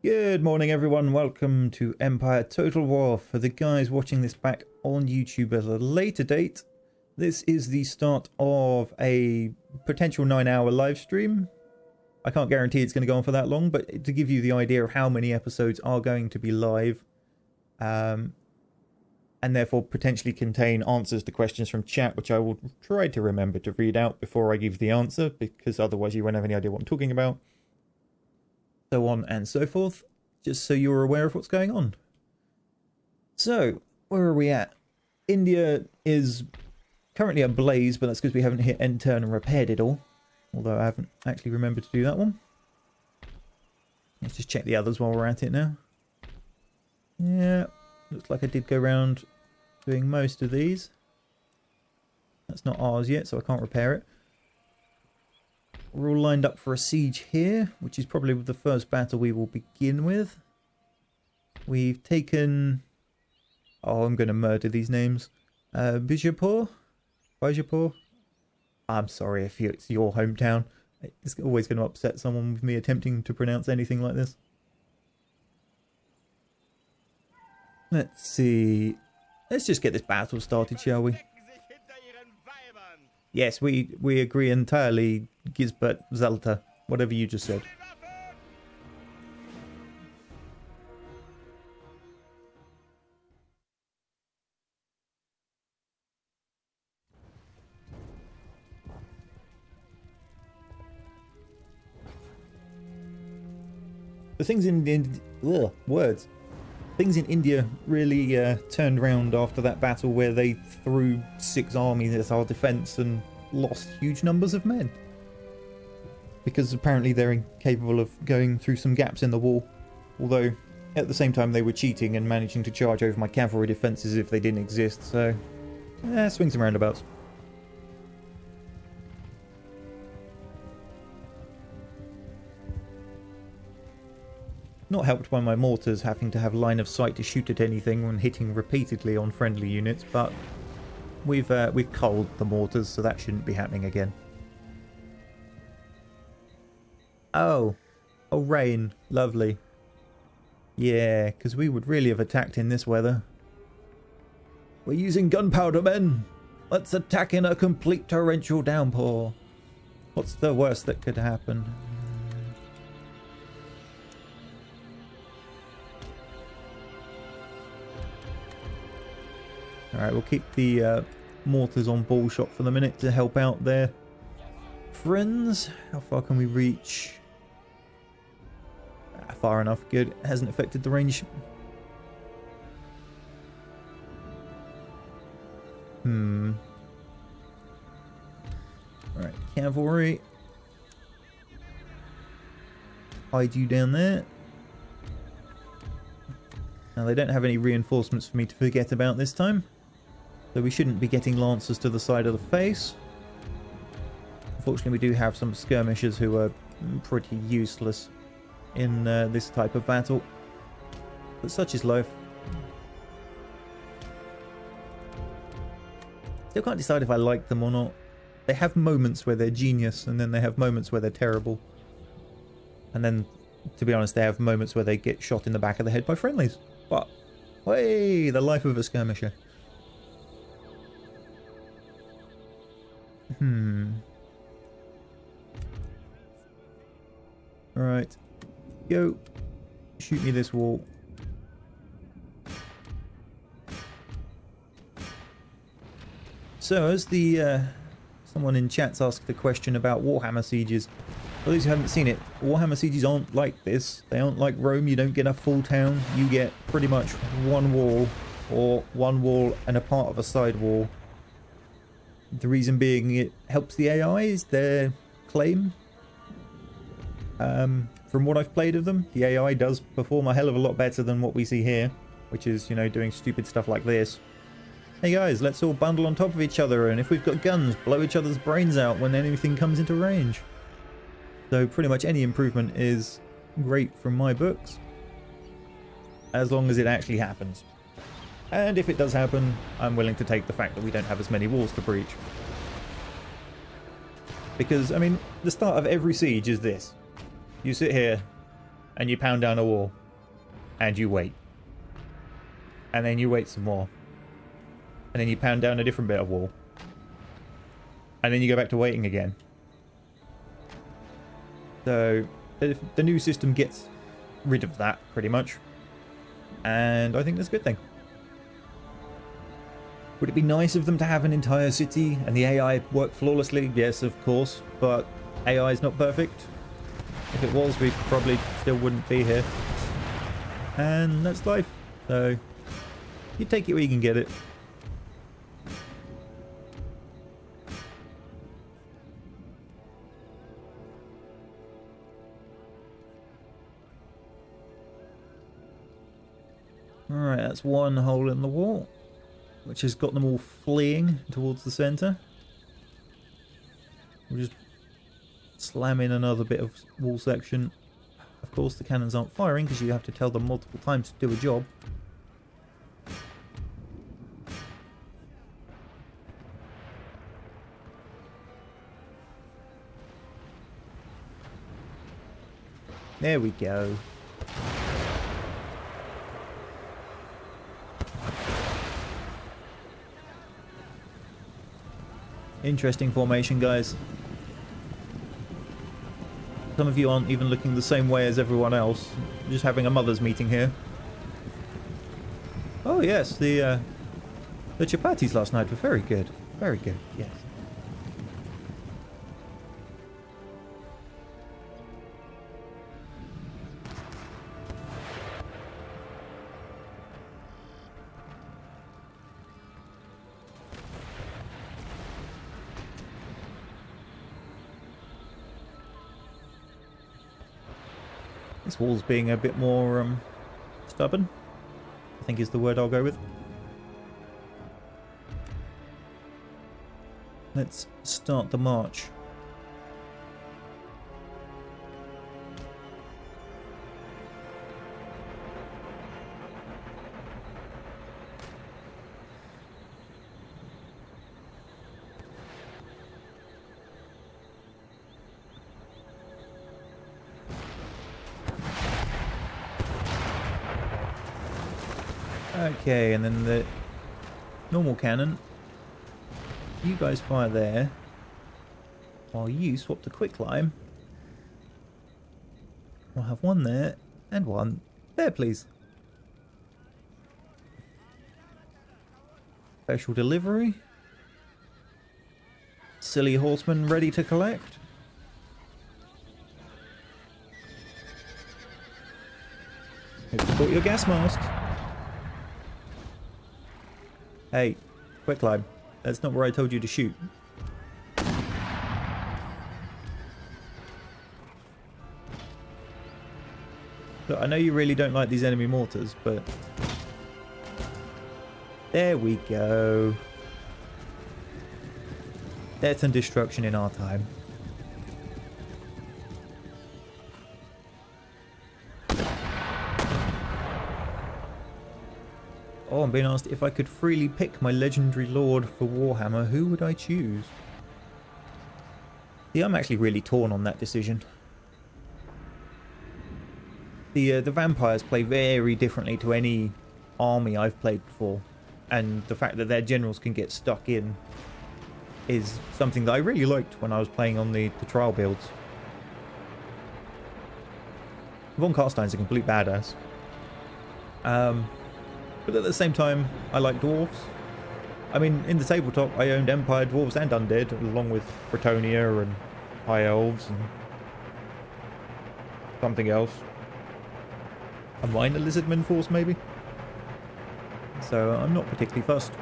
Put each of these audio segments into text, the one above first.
Good morning everyone, welcome to Empire Total War. For the guys watching this back on YouTube at a later date, this is the start of a potential 9-hour live stream. I can't guarantee it's going to go on for that long, but to give you the idea of how many episodes are going to be live, and therefore potentially contain answers to questions from chat, which I will try to remember to read out before I give the answer, because otherwise you won't have any idea what I'm talking about. So on and so forth, just so you're aware of what's going on. So, where are we at? India is currently ablaze, but that's because we haven't hit end turn and repaired it all. Although I haven't actually remembered to do that one. Let's just check the others while we're at it now. Yeah, looks like I did go around doing most of these. That's not ours yet, so I can't repair it. We're all lined up for a siege here, which is probably the first battle we will begin with. We've taken... Oh, I'm going to murder these names. Bijapur? Bijapur? I'm sorry if it's your hometown. It's always going to upset someone with me attempting to pronounce anything like this. Let's see. Let's just get this battle started, shall we? Yes, we agree entirely, Gisbert Zelta, whatever you just said. The things in Things in India really turned around after that battle where they threw 6 armies at our defence and lost huge numbers of men. Because apparently they're incapable of going through some gaps in the wall. Although, at the same time they were cheating and managing to charge over my cavalry defences if they didn't exist, so... swings and roundabouts. Not helped by my mortars having to have line of sight to shoot at anything when hitting repeatedly on friendly units, but we've culled the mortars, so that shouldn't be happening again. Oh, rain, lovely. Yeah, because we would really have attacked in this weather. We're using gunpowder, men. Let's attack in a complete torrential downpour. What's the worst that could happen? Alright, we'll keep the mortars on ball shot for the minute to help out their friends. How far can we reach? Far enough, good. It hasn't affected the range. Alright, cavalry. Hide you down there. Now they don't have any reinforcements for me to forget about this time. So we shouldn't be getting lancers to the side of the face. Unfortunately, we do have some skirmishers who are pretty useless in this type of battle. But such is life. Still can't decide if I like them or not. They have moments where they're genius, and then they have moments where they're terrible. And then, to be honest, they have moments where they get shot in the back of the head by friendlies. But, hey, the life of a skirmisher. Alright. Go. Shoot me this wall. So, as the someone in chat's asked the question about Warhammer sieges. For those who haven't seen it, Warhammer sieges aren't like this. They aren't like Rome. You don't get a full town. You get pretty much one wall, or one wall and a part of a side wall. The reason being it helps the AIs, their claim. From what I've played of them, the AI does perform a hell of a lot better than what we see here, which is, you know, doing stupid stuff like this. Hey guys, let's all bundle on top of each other, and if we've got guns, blow each other's brains out when anything comes into range. So pretty much any improvement is great from my books, as long as it actually happens. And if it does happen, I'm willing to take the fact that we don't have as many walls to breach. Because, I mean, the start of every siege is this. You sit here, and you pound down a wall, and you wait. And then you wait some more. And then you pound down a different bit of wall. And then you go back to waiting again. So the new system gets rid of that, pretty much. And I think that's a good thing. Would it be nice of them to have an entire city and the AI work flawlessly? Yes, of course. But AI is not perfect. If it was, we probably still wouldn't be here. And that's life. So you take it where you can get it. Alright, that's one hole in the wall, which has got them all fleeing towards the centre. We'll just slam in another bit of wall section. Of course, the cannons aren't firing because you have to tell them multiple times to do a job. There we go. Interesting formation, guys. Some of you aren't even looking the same way as everyone else. Just having a mother's meeting here. Oh yes, the chapatis last night were very good. Very good, yes. This wall's being a bit more stubborn, I think is the word I'll go with. Let's start the march. Okay, and then the normal cannon. You guys fire there, while you swap to quicklime. We'll have one there, and one there, please. Special delivery. Silly horseman ready to collect. Hope you bought your gas mask. Hey, quicklime. That's not where I told you to shoot. Look, I know you really don't like these enemy mortars, but... There we go. Death and destruction in our time. Oh, I'm being asked if I could freely pick my legendary lord for Warhammer, who would I choose? Yeah, I'm actually really torn on that decision. The vampires play very differently to any army I've played before, and the fact that their generals can get stuck in is something that I really liked when I was playing on the trial builds. Von Carstein's a complete badass. But at the same time, I like dwarves. I mean, in the tabletop, I owned Empire dwarves and undead, along with Bretonnia and High Elves and something else. A minor lizardman force, maybe? So I'm not particularly fussed.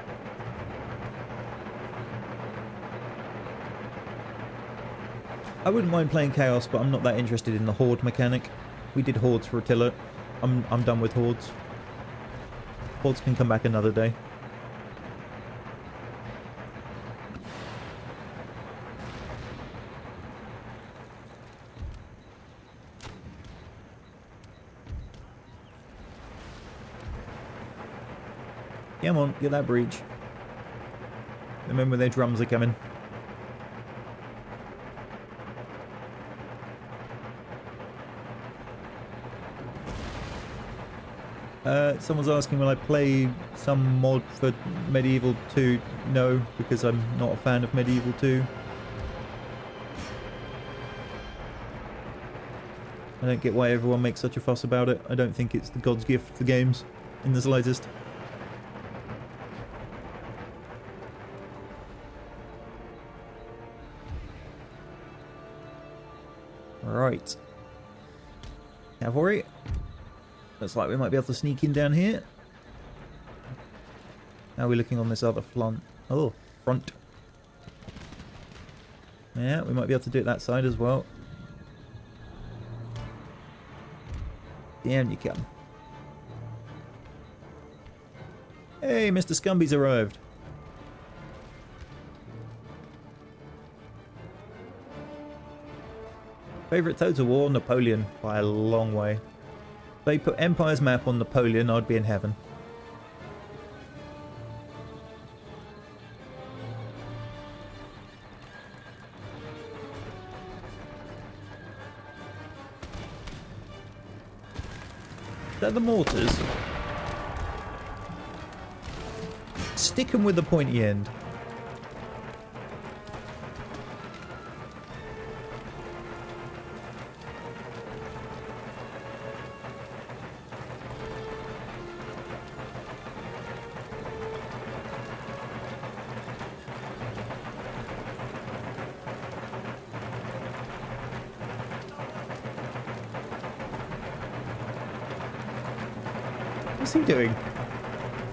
I wouldn't mind playing Chaos, but I'm not that interested in the Horde mechanic. We did Hordes for Attila. I'm done with Hordes. Hordes can come back another day. Come on, get that breach. Remember their drums are coming. Someone's asking, will I play some mod for Medieval 2? No, because I'm not a fan of Medieval 2. I don't get why everyone makes such a fuss about it. I don't think it's the God's gift to games in the slightest. Right. Cavalry. Looks like we might be able to sneak in down here. How are we looking on this other front? Oh, front. Yeah, we might be able to do it that side as well. Down you come. Hey, Mr. Scumby's arrived. Favourite Total War? Napoleon, by a long way. If they put Empire's map on Napoleon, I'd be in heaven. Is that the mortars? Stick 'em with the pointy end. What's he doing?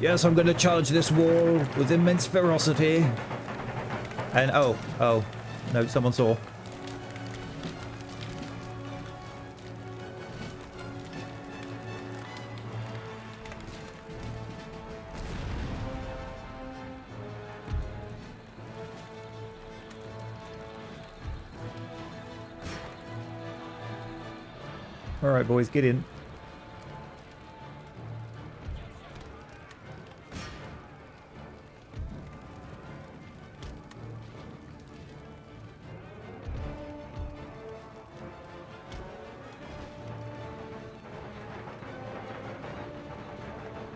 Yes, I'm going to charge this wall with immense ferocity. And oh, no, someone saw. All right, boys, get in.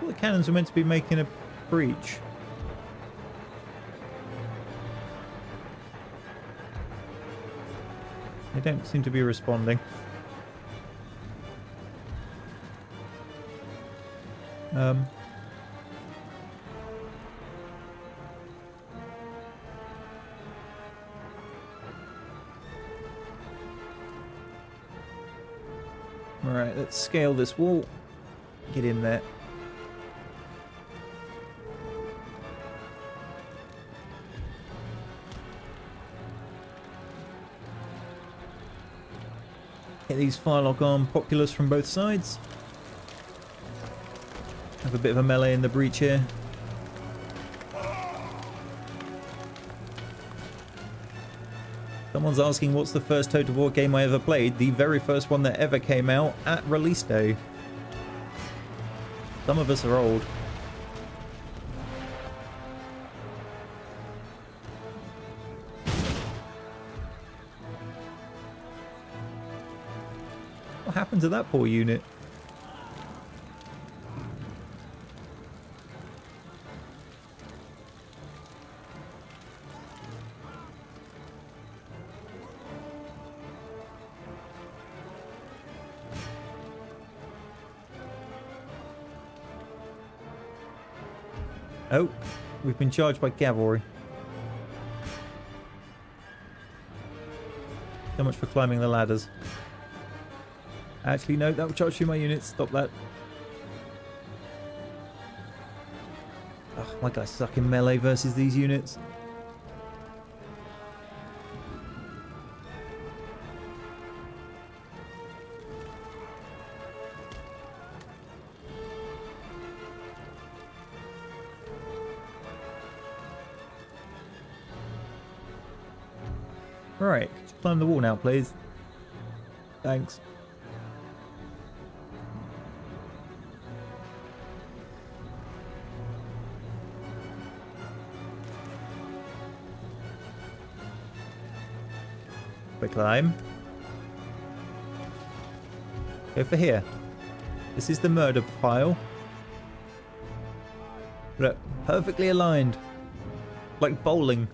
The cannons are meant to be making a breach. They don't seem to be responding. Alright, let's scale this wall. Get in there. Get these firelock arm populace from both sides. Have a bit of a melee in the breach here. Someone's asking what's the first Total War game I ever played. The very first one that ever came out at release day. Some of us are old. What happened to that poor unit? Oh, we've been charged by cavalry. So much for climbing the ladders. Actually, no, that will charge through my units. Stop that. Ugh, my guys suck in melee versus these units. Alright, climb the wall now, please. Thanks. Quick climb. Go for here. This is the murder pile. Look, perfectly aligned. Like bowling.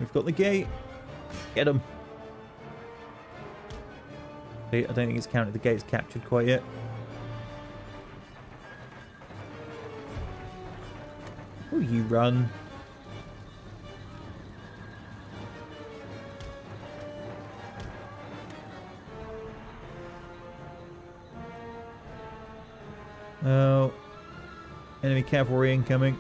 We've got the gate. Get him. I don't think it's counted. The gate's captured quite yet. Oh, you run. Oh. Enemy cavalry incoming.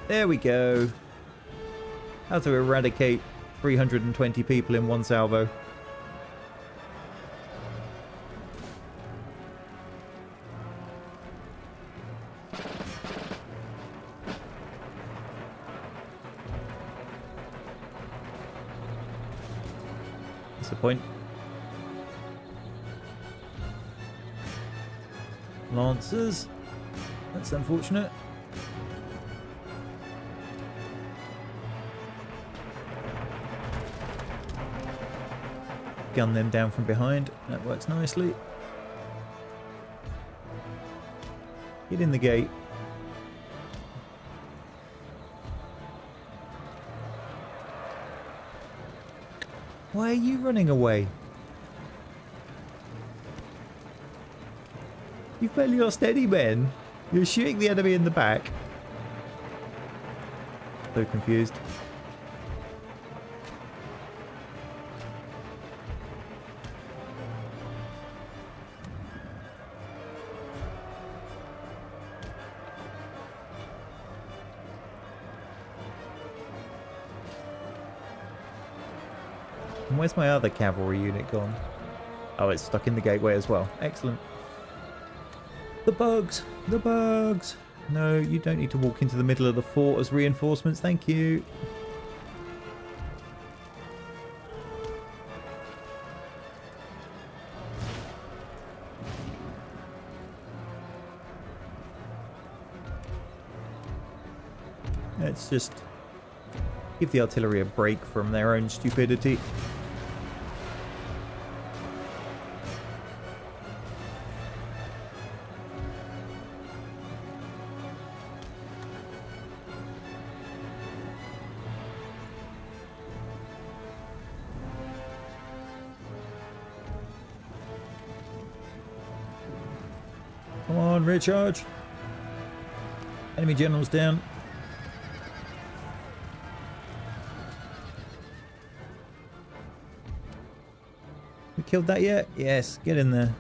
There we go. How to eradicate 320 people in one salvo. That's the point. Lancers. That's unfortunate. Gun them down from behind. That works nicely. Get in the gate. Why are you running away? You've barely lost any men. You're shooting the enemy in the back. So confused. And where's my other cavalry unit gone? Oh, it's stuck in the gateway as well. Excellent. The bugs! The bugs! No, you don't need to walk into the middle of the fort as reinforcements. Thank you. Let's just give the artillery a break from their own stupidity. Come on, recharge. Enemy general's down. We killed that yet? Yes, get in there.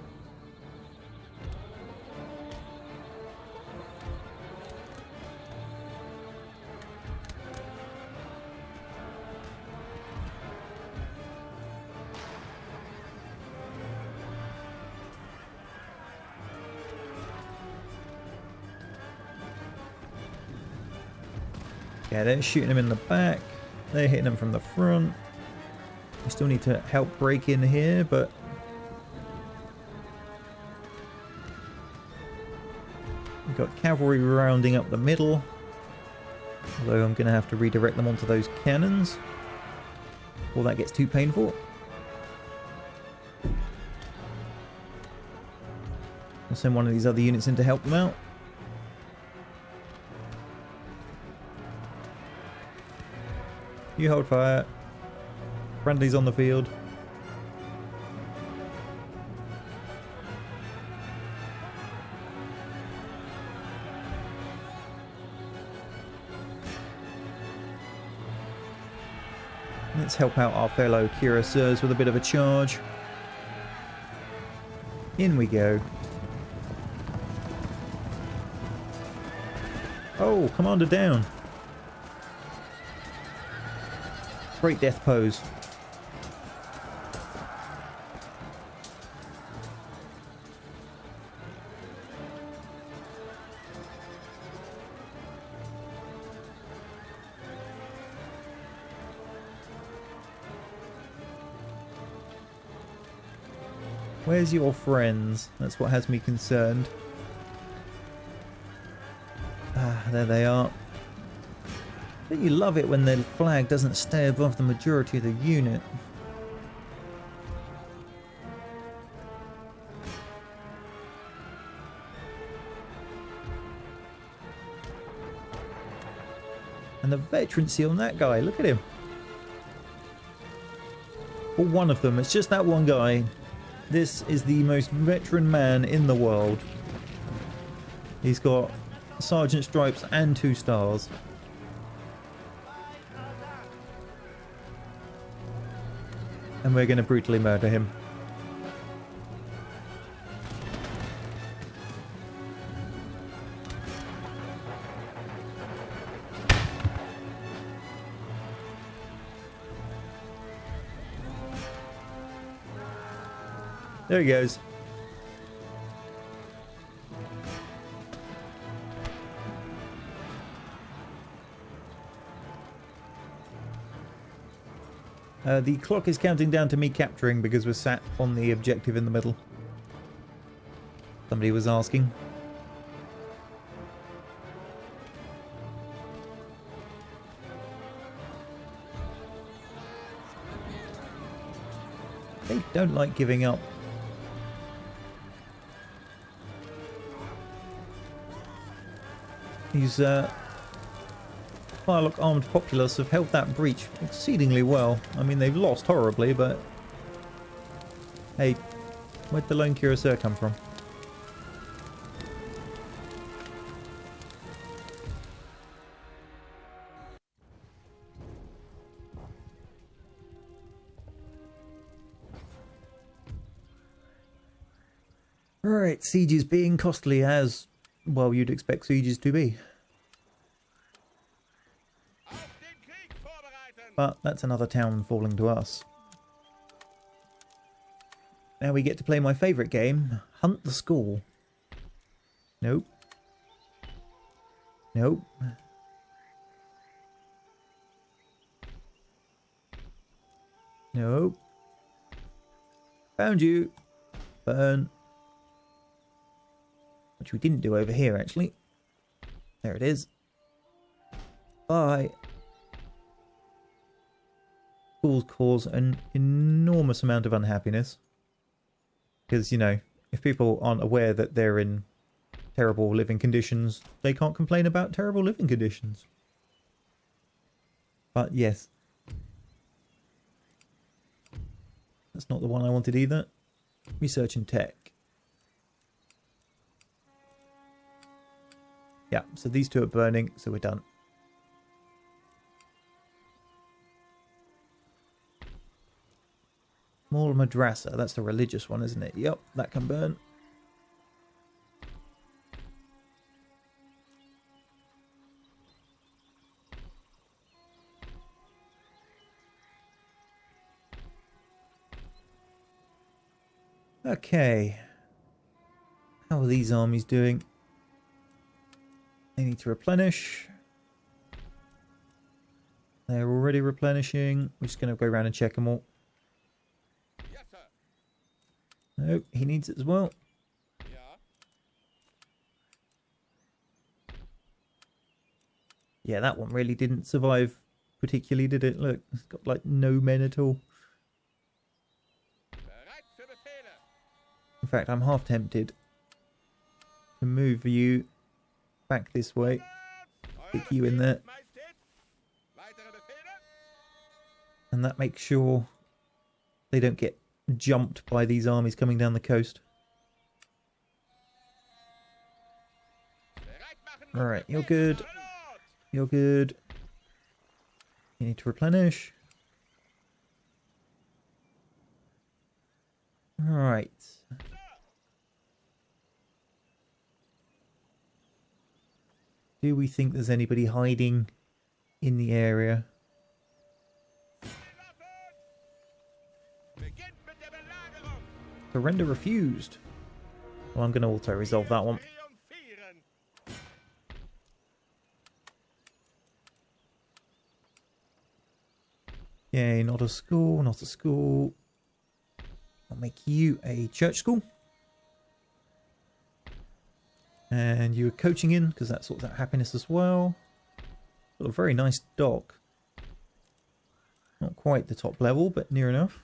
Yeah, they're shooting him in the back. They're hitting him from the front. We still need to help break in here, but we've got cavalry rounding up the middle. Although I'm going to have to redirect them onto those cannons before that gets too painful. I'll send one of these other units in to help them out. You hold fire. Friendly's on the field. Let's help out our fellow cuirassiers with a bit of a charge. In we go. Oh, commander down. Great death pose. Where's your friends? That's what has me concerned. Ah, there they are. Don't you love it when the flag doesn't stay above the majority of the unit? And the veterancy on that guy, look at him. Or one of them, it's just that one guy. This is the most veteran man in the world. He's got Sergeant Stripes and 2 stars. And we're going to brutally murder him. There he goes. The clock is counting down to me capturing because we're sat on the objective in the middle. Somebody was asking. They don't like giving up. These Firelock armed populace have held that breach exceedingly well. I mean, they've lost horribly, but hey, where'd the lone cuirassier come from? Right, sieges being costly as, well, you'd expect sieges to be. But that's another town falling to us. Now we get to play my favourite game, Hunt the School. Nope. Nope. Nope. Found you. Burn. Which we didn't do over here, actually. There it is. Bye. Schools cause an enormous amount of unhappiness. Because, you know, if people aren't aware that they're in terrible living conditions, they can't complain about terrible living conditions. But yes. That's not the one I wanted either. Research and tech. Yeah, so these two are burning, so we're done. Small madrasa, that's the religious one, isn't it? Yep, that can burn. Okay. How are these armies doing? They need to replenish. They're already replenishing. We're just going to go around and check them all. Yes, sir. Nope, he needs it as well. Yeah. Yeah, that one really didn't survive particularly, did it? Look, it's got like no men at all. Bereit für Befehle. In fact, I'm half tempted to move you back this way. Stick you in there. Majestät. Weitere Befehle? And that makes sure they don't get jumped by these armies coming down the coast. Bereit machen. Alright, you're good. You're good. You need to replenish. Alright. Do we think there's anybody hiding in the area? Beginnt mit der Belagerung. Surrender refused. Well, I'm going to auto-resolve that one. Triumphieren. Yay, not a school, not a school. I'll make you a church school. And you are coaching in, because that sorts out happiness as well. Got a very nice dock. Not quite the top level, but near enough.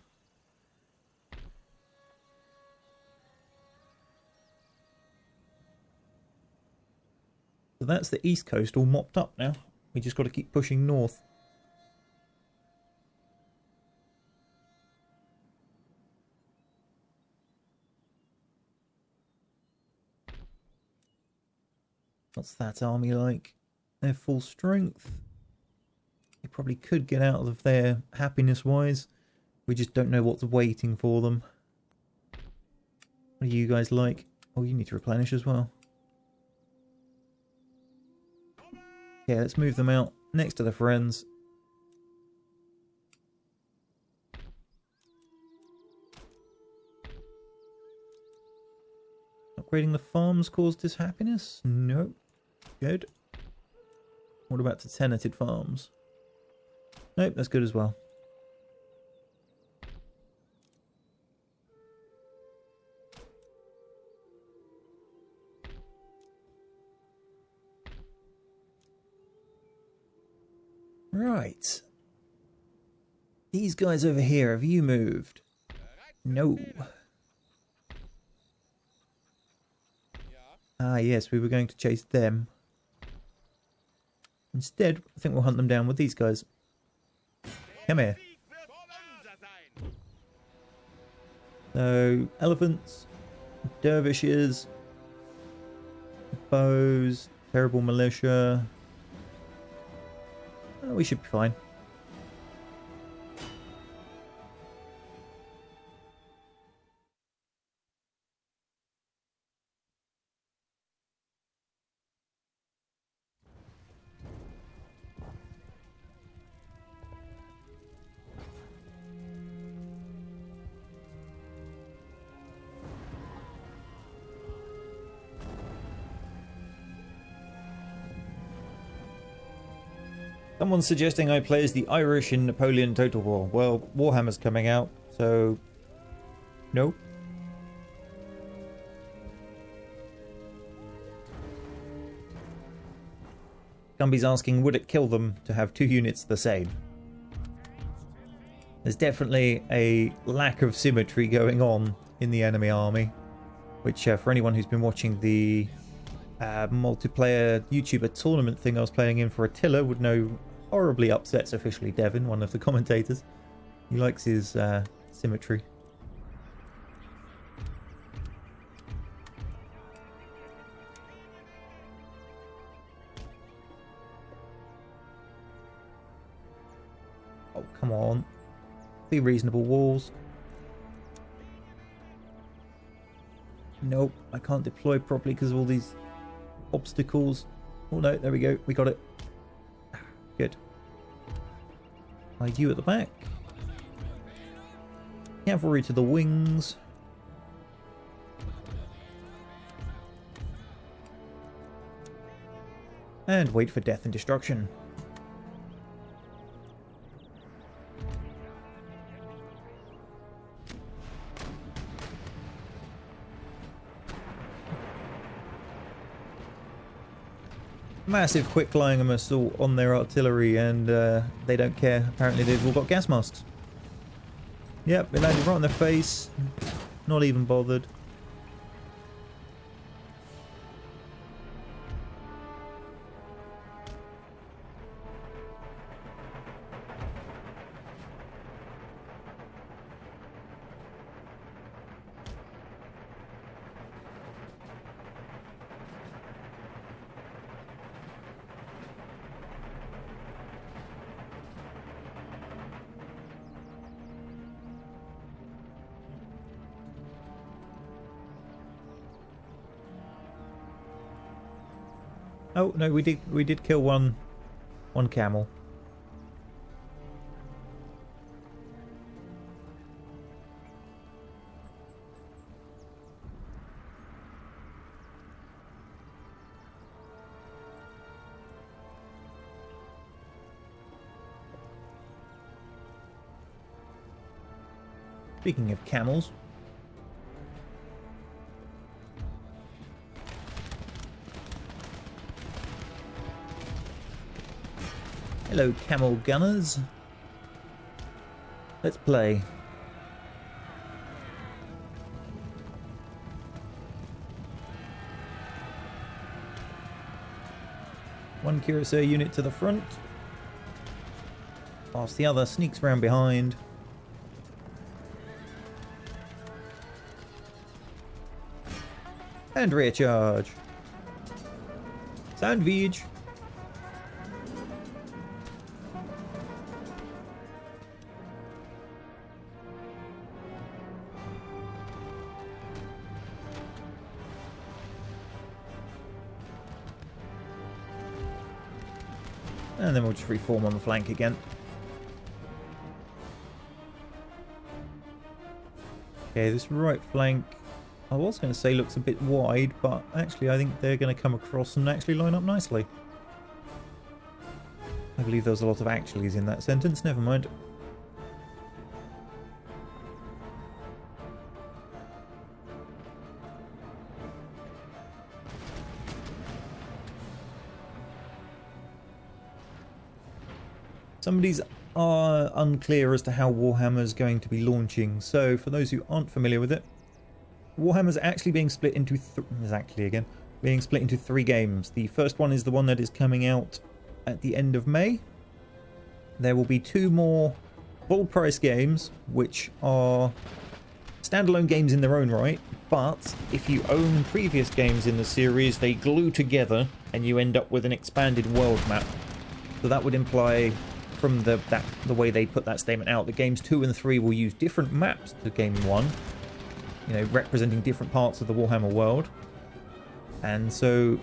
So that's the east coast all mopped up now. We just got to keep pushing north. What's that army like? They're full strength. They probably could get out of there happiness-wise. We just don't know what's waiting for them. What are you guys like? Oh, you need to replenish as well. Yeah, let's move them out next to the friends. Upgrading the farms caused this happiness? No. Good. What about the tenanted farms? Nope, that's good as well. Right. These guys over here, have you moved? No. Ah, yes, we were going to chase them. Instead, I think we'll hunt them down with these guys. Come here. So, elephants, dervishes, bows, terrible militia. Oh, we should be fine. Someone's suggesting I play as the Irish in Napoleon Total War. Well, Warhammer's coming out, so... no. Gumby's asking, would it kill them to have two units the same? There's definitely a lack of symmetry going on in the enemy army, which for anyone who's been watching the multiplayer YouTuber tournament thing I was playing in for Attila would know horribly upsets officially Devin, one of the commentators. He likes his symmetry. Oh, come on. Be reasonable, walls. Nope, I can't deploy properly because of all these obstacles. Oh no, there we go, we got it. Good. Hide you at the back. Cavalry to the wings. And wait for death and destruction. Massive quick-flying assault on their artillery, and they don't care. Apparently they've all got gas masks. Yep, it landed right on their face. Not even bothered. Oh no, we did kill one camel. Speaking of camels, Hello, camel gunners. Let's play. One Cuirassier unit to the front. Whilst the other sneaks around behind. And rear charge. Sandwich. And then we'll just reform on the flank again. Okay, this right flank, I was going to say looks a bit wide, but actually I think they're going to come across and actually line up nicely. I believe there was a lot of actuallys in that sentence, never mind. Some of these are unclear as to how Warhammer's going to be launching, so for those who aren't familiar with it, Warhammer's actually being split into three games. The first one is the one that is coming out at the end of May. There will be 2 more full price games, which are standalone games in their own right, but if you own previous games in the series, they glue together and you end up with an expanded world map. So that would imply, from the way they put that statement out, that games 2 and 3 will use different maps to game 1, you know, representing different parts of the Warhammer world. And so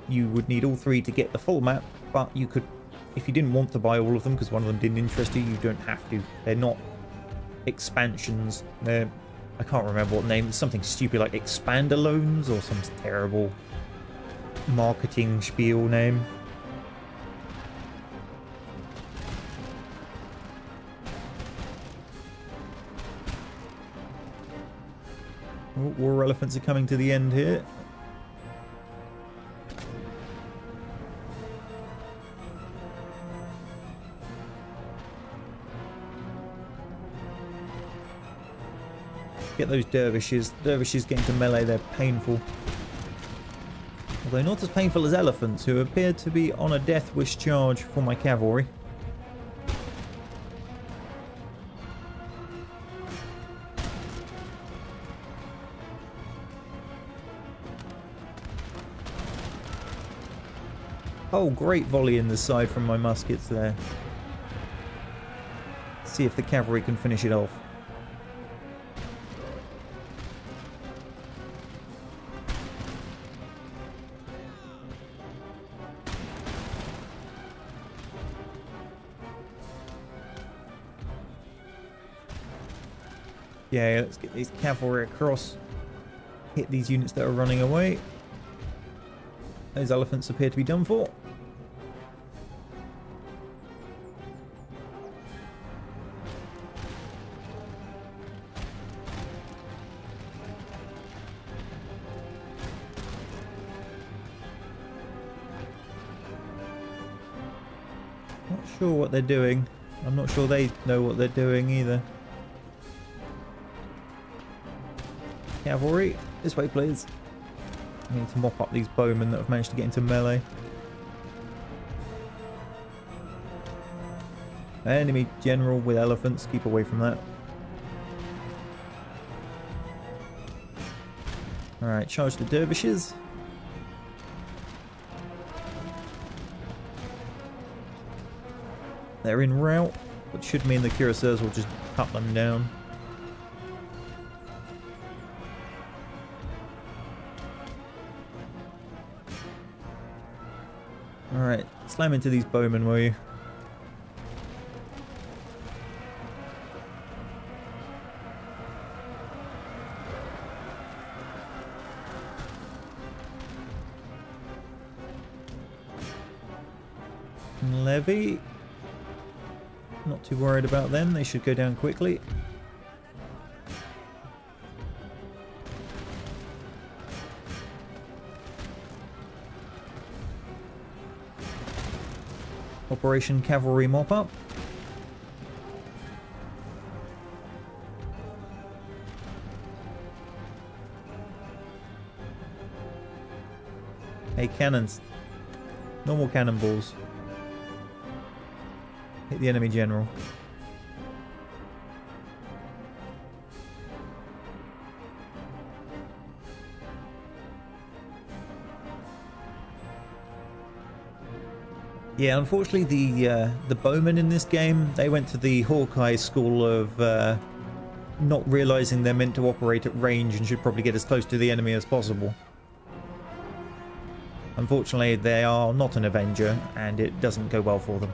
you would need all 3 to get the full map, but you could, if you didn't want to buy all of them because one of them didn't interest you, you don't have to. They're not expansions. They're, I can't remember what name, it's something stupid like Expandalones or some terrible marketing spiel name. Oh, war elephants are coming to the end here. Get those dervishes. Dervishes getting to melee, they're painful. Although not as painful as elephants, who appear to be on a death wish charge for my cavalry. Oh, great volley in the side from my muskets there. Let's see if the cavalry can finish it off. Yeah, let's get these cavalry across. Hit these units that are running away. Those elephants appear to be done for. Not sure what they're doing. I'm not sure they know what they're doing either. Cavalry, this way please. I need to mop up these bowmen that have managed to get into melee. Enemy general with elephants, keep away from that. Alright, charge the dervishes. They're in route, which should mean the cuirassiers will just cut them down. Alright, slam into these bowmen, will you? Levy. Not too worried about them, they should go down quickly. Oh, Operation Cavalry Mop-Up. Hey, cannons. Normal cannonballs. Hit the enemy general. Yeah, unfortunately the bowmen in this game, they went to the Hawkeye school of not realizing they're meant to operate at range and should probably get as close to the enemy as possible. Unfortunately, they are not an Avenger, and it doesn't go well for them.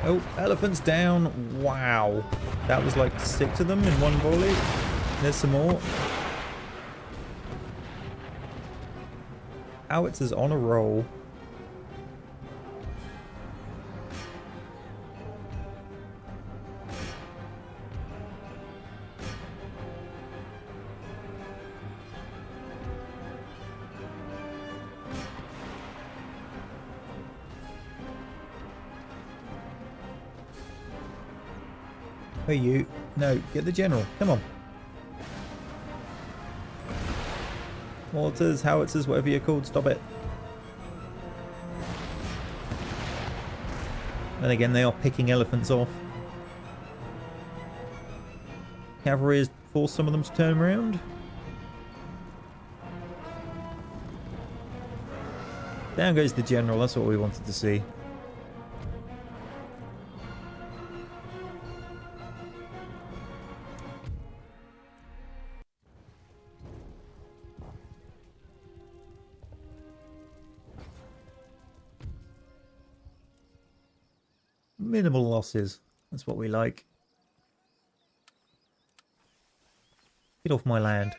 Oh, elephants down. Wow. That was like 6 of them in one volley. There's some more. Howitzers on a roll. Hey you. No, get the general. Come on. Mortars, howitzers, whatever you're called, stop it. Then again, they are picking elephants off. Cavalry has forced some of them to turn around. Down goes the general, that's what we wanted to see. Minimal losses. That's what we like. Get off my land.